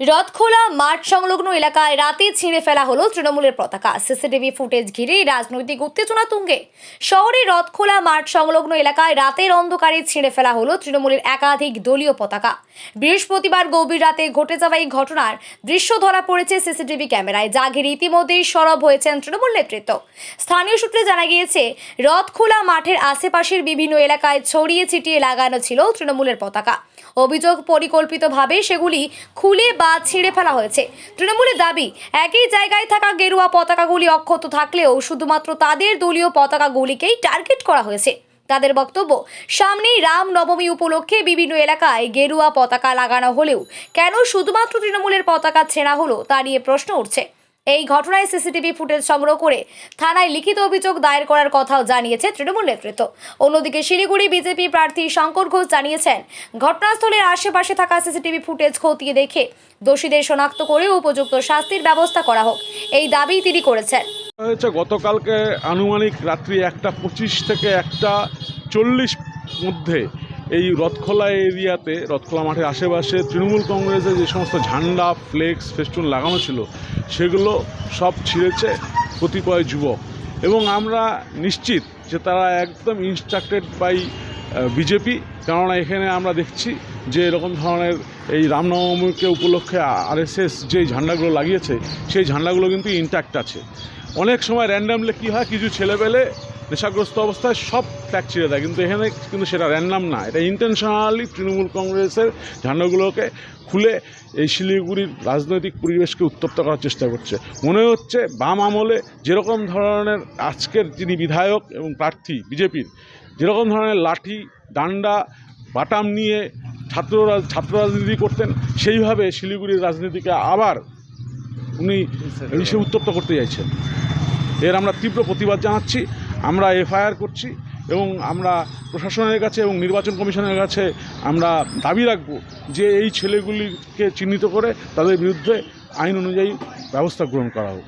রথখোলা মাঠ সংলগ্ন এলাকায় রাতে ছিঁড়ে ফেলা হলো তৃণমূলের পতাকা। সিসিটিভি ফুটেজ ঘিরে রাজনৈতিক উত্তেজনা তুঙ্গে। শহরের রথখোলা মাঠ সংলগ্ন এলাকায় রাতের অন্ধকারে ছিঁড়ে ফেলা হলো তৃণমূলের একাধিক দলীয় পতাকা। বৃহস্পতিবার গভীর রাতে ঘটে যাওয়া এই ঘটনার দৃশ্য ধরা পড়েছে সিসিটিভি ক্যামেরায়, যা ঘিরে ইতিমধ্যেই সরব হয়েছেন তৃণমূল নেতৃত্ব। স্থানীয় সূত্রে জানা গিয়েছে, রথখোলা মাঠের আশেপাশের বিভিন্ন এলাকায় ছড়িয়ে ছিটিয়ে লাগানো ছিল তৃণমূলের পতাকা। অভিযোগ, পরিকল্পিতভাবে সেগুলি খুলে বা ছিঁড়ে ফেলা হয়েছে। তৃণমূলের দাবি, একই জায়গায় থাকা গেরুয়া পতাকাগুলি অক্ষত থাকলেও শুধুমাত্র তাদের দলীয় পতাকাগুলিকেই টার্গেট করা হয়েছে। তাদের বক্তব্য, সামনেই রামনবমী উপলক্ষে বিভিন্ন এলাকায় গেরুয়া পতাকা লাগানো হলেও কেন শুধুমাত্র তৃণমূলের পতাকা ছেঁড়া হলো তা নিয়ে প্রশ্ন উঠছে। এই ঘটনায় সিসিটিভি ফুটেজ সংগ্রহ করে থানায় লিখিত অভিযোগ দায়ের করার কথাও জানিয়েছে তৃণমূল নেতৃত্ব। অন্যদিকে শিলিগুড়ি বিজেপি প্রার্থী শঙ্কর ঘোষ জানিয়েছেন, ঘটনাস্থলের আশেপাশে থাকা সিসিটিভি ফুটেজ খতিয়ে দেখে দোষীদের শনাক্ত করে উপযুক্ত শাস্তির ব্যবস্থা করা হোক, এই দাবি তিনি করেছেন। গতকালকে আনুমানিক রাত্রি 1:25 থেকে 1:40 মধ্যে এই রথখোলা এরিয়াতে, রথখোলা মাঠের আশেপাশে তৃণমূল কংগ্রেসের যে সমস্ত ঝান্ডা, ফ্লেক্স, ফেস্টুন লাগানো ছিল সেগুলো সব ছিঁড়েছে কতিপয় যুবক। এবং আমরা নিশ্চিত যে তারা একদম ইনস্ট্রাক্টেড বাই বিজেপি, কেননা এখানে আমরা দেখছি যে এরকম ধরনের এই রামনবমীকে উপলক্ষে আরএসএস যে ঝান্ডাগুলো লাগিয়েছে সেই ঝান্ডাগুলো কিন্তু ইনট্যাক্ট আছে। অনেক সময় র্যান্ডামলি কী হয়, কিছু ছেলেপেলে নেশাগ্রস্ত অবস্থায় সব ফ্ল্যাগ ছিঁড়ে দেয়, কিন্তু এখানে কিন্তু সেটা র্যান্ডাম না, এটা ইন্টেনশনালি তৃণমূল কংগ্রেসের ঝান্ডাগুলোকে খুলে এই শিলিগুড়ির রাজনৈতিক পরিবেশকে উত্তপ্ত করার চেষ্টা করছে। মনে হচ্ছে বাম আমলে যেরকম ধরনের আজকের যিনি বিধায়ক এবং প্রার্থী বিজেপির, যেরকম ধরনের লাঠি, ডান্ডা, বাটাম নিয়ে ছাত্র রাজনীতি করতেন, সেইভাবে শিলিগুড়ির রাজনীতিকে আবার উনি সে উত্তপ্ত করতে চাইছেন। এর আমরা তীব্র প্রতিবাদ জানাচ্ছি। আমরা এফআইআর করছি এবং আমরা প্রশাসনের কাছে এবং নির্বাচন কমিশনের কাছে আমরা দাবি রাখব যে এই ছেলেগুলিকে চিহ্নিত করে তাদের বিরুদ্ধে আইন অনুযায়ী ব্যবস্থা গ্রহণ করা হোক।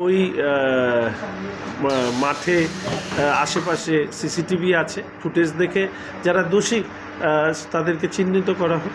ওই মাঠে আশেপাশে সিসিটিভি আছে, ফুটেজ দেখে যারা দোষী তাদেরকে চিহ্নিত করা হোক।